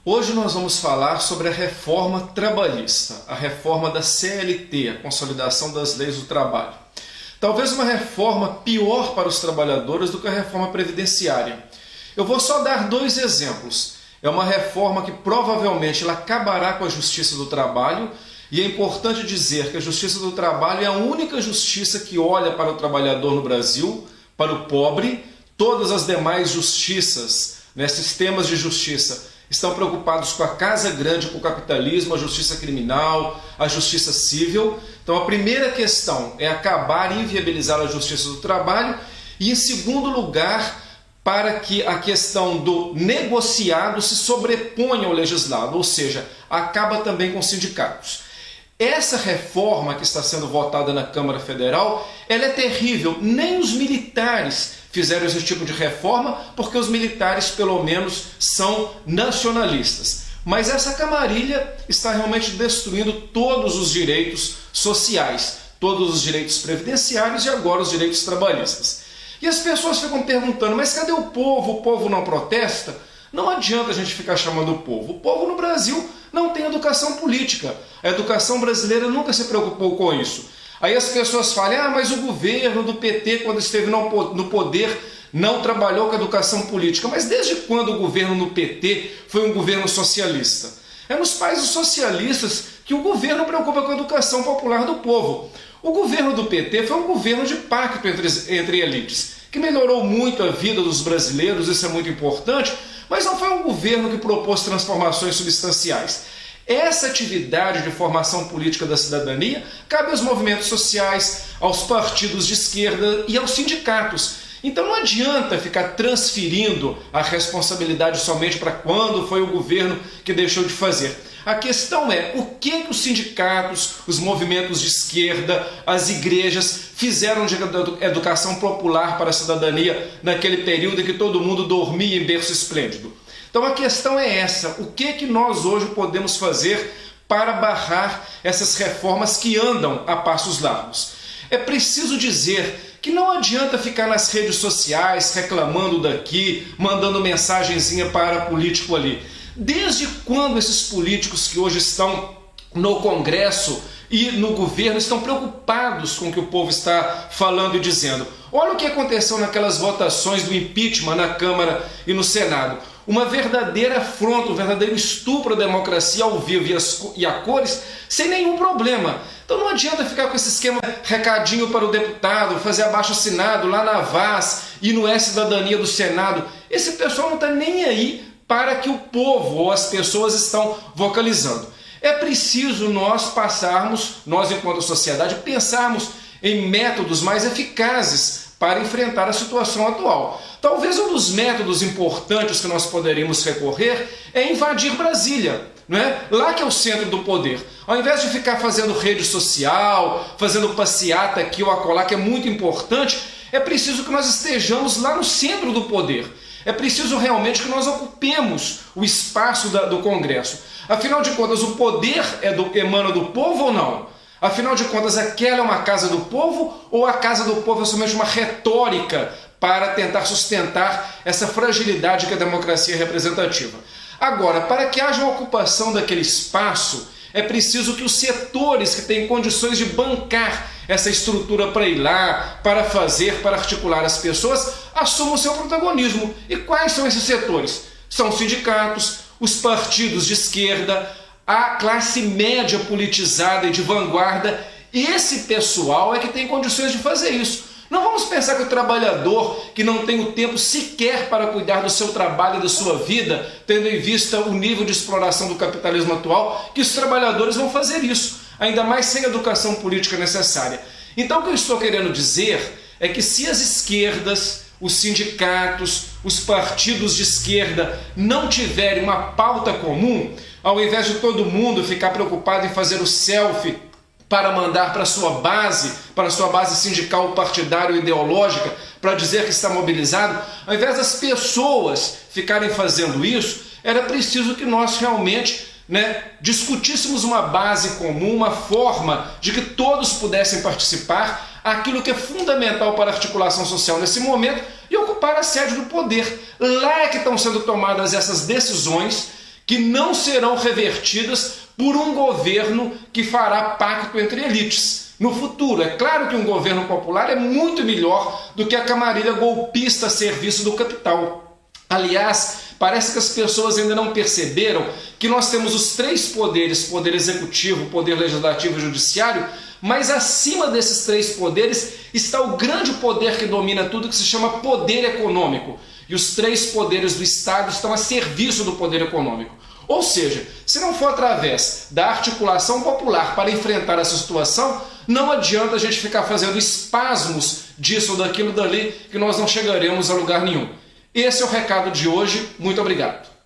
Hoje nós vamos falar sobre a reforma trabalhista, a reforma da CLT, a consolidação das leis do trabalho. Talvez uma reforma pior para os trabalhadores do que a reforma previdenciária. Eu vou só dar dois exemplos. É uma reforma que provavelmente ela acabará com a justiça do trabalho, e é importante dizer que a justiça do trabalho é a única justiça que olha para o trabalhador no Brasil, para o pobre. Todas as demais justiças, sistemas de justiça, estão preocupados com a casa grande, com o capitalismo, a justiça criminal, a justiça civil. Então a primeira questão é acabar e inviabilizar a justiça do trabalho, e em segundo lugar, para que a questão do negociado se sobreponha ao legislado, ou seja, acaba também com os sindicatos. Essa reforma que está sendo votada na Câmara Federal, ela é terrível. Nem os militares fizeram esse tipo de reforma, porque os militares, pelo menos, são nacionalistas. Mas essa camarilha está realmente destruindo todos os direitos sociais, todos os direitos previdenciários e agora os direitos trabalhistas. E as pessoas ficam perguntando, mas cadê o povo? O povo não protesta? Não adianta a gente ficar chamando o povo. O povo no Brasil não tem educação política. A educação brasileira nunca se preocupou com isso. Aí as pessoas falam, mas o governo do PT, quando esteve no poder, não trabalhou com a educação política. Mas desde quando o governo no PT foi um governo socialista? É nos países socialistas que o governo preocupa com a educação popular do povo. O governo do PT foi um governo de pacto entre elites, que melhorou muito a vida dos brasileiros, isso é muito importante, mas não foi um governo que propôs transformações substanciais. Essa atividade de formação política da cidadania cabe aos movimentos sociais, aos partidos de esquerda e aos sindicatos. Então não adianta ficar transferindo a responsabilidade somente para quando foi o governo que deixou de fazer. A questão é o que os sindicatos, os movimentos de esquerda, as igrejas fizeram de educação popular para a cidadania naquele período em que todo mundo dormia em berço esplêndido. Então a questão é essa, o que nós hoje podemos fazer para barrar essas reformas que andam a passos largos? É preciso dizer que não adianta ficar nas redes sociais reclamando daqui, mandando mensagenzinha para político ali. Desde quando esses políticos que hoje estão no Congresso e no governo estão preocupados com o que o povo está falando e dizendo? Olha o que aconteceu naquelas votações do impeachment na Câmara e no Senado. Uma verdadeira afronta, um verdadeiro estupro à democracia ao vivo e a cores, sem nenhum problema. Então não adianta ficar com esse esquema recadinho para o deputado, fazer abaixo-assinado lá na Vaz e no E-Cidadania do Senado. Esse pessoal não está nem aí para que o povo ou as pessoas estão vocalizando. É preciso nós enquanto sociedade, pensarmos em métodos mais eficazes para enfrentar a situação atual. Talvez um dos métodos importantes que nós poderíamos recorrer é invadir Brasília, não é? Lá que é o centro do poder. Ao invés de ficar fazendo rede social, fazendo passeata aqui ou acolá, que é muito importante, é preciso que nós estejamos lá no centro do poder. É preciso realmente que nós ocupemos o espaço do Congresso. Afinal de contas, o poder emana do povo ou não? Afinal de contas, aquela é uma casa do povo ou a casa do povo é somente uma retórica para tentar sustentar essa fragilidade que a democracia é representativa? Agora, para que haja uma ocupação daquele espaço, é preciso que os setores que têm condições de bancar essa estrutura para ir lá, para fazer, para articular as pessoas, assumam o seu protagonismo. E quais são esses setores? São os sindicatos, os partidos de esquerda, a classe média politizada e de vanguarda. Esse pessoal é que tem condições de fazer isso. Não vamos pensar que o trabalhador que não tem o tempo sequer para cuidar do seu trabalho e da sua vida, tendo em vista o nível de exploração do capitalismo atual, que os trabalhadores vão fazer isso, ainda mais sem educação política necessária. Então o que eu estou querendo dizer é que se as esquerdas, os sindicatos, os partidos de esquerda não tiverem uma pauta comum, ao invés de todo mundo ficar preocupado em fazer o selfie para mandar para sua base sindical, partidária ou ideológica, para dizer que está mobilizado, ao invés das pessoas ficarem fazendo isso, era preciso que nós realmente discutíssemos uma base comum, uma forma de que todos pudessem participar, aquilo que é fundamental para a articulação social nesse momento, e ocupar a sede do poder. Lá é que estão sendo tomadas essas decisões que não serão revertidas por um governo que fará pacto entre elites. No futuro, é claro que um governo popular é muito melhor do que a camarilha golpista a serviço do capital. Aliás, parece que as pessoas ainda não perceberam que nós temos os três poderes, poder executivo, poder legislativo e judiciário, mas acima desses três poderes está o grande poder que domina tudo, que se chama poder econômico. E os três poderes do Estado estão a serviço do poder econômico. Ou seja, se não for através da articulação popular para enfrentar essa situação, não adianta a gente ficar fazendo espasmos disso ou daquilo dali, que nós não chegaremos a lugar nenhum. Esse é o recado de hoje. Muito obrigado.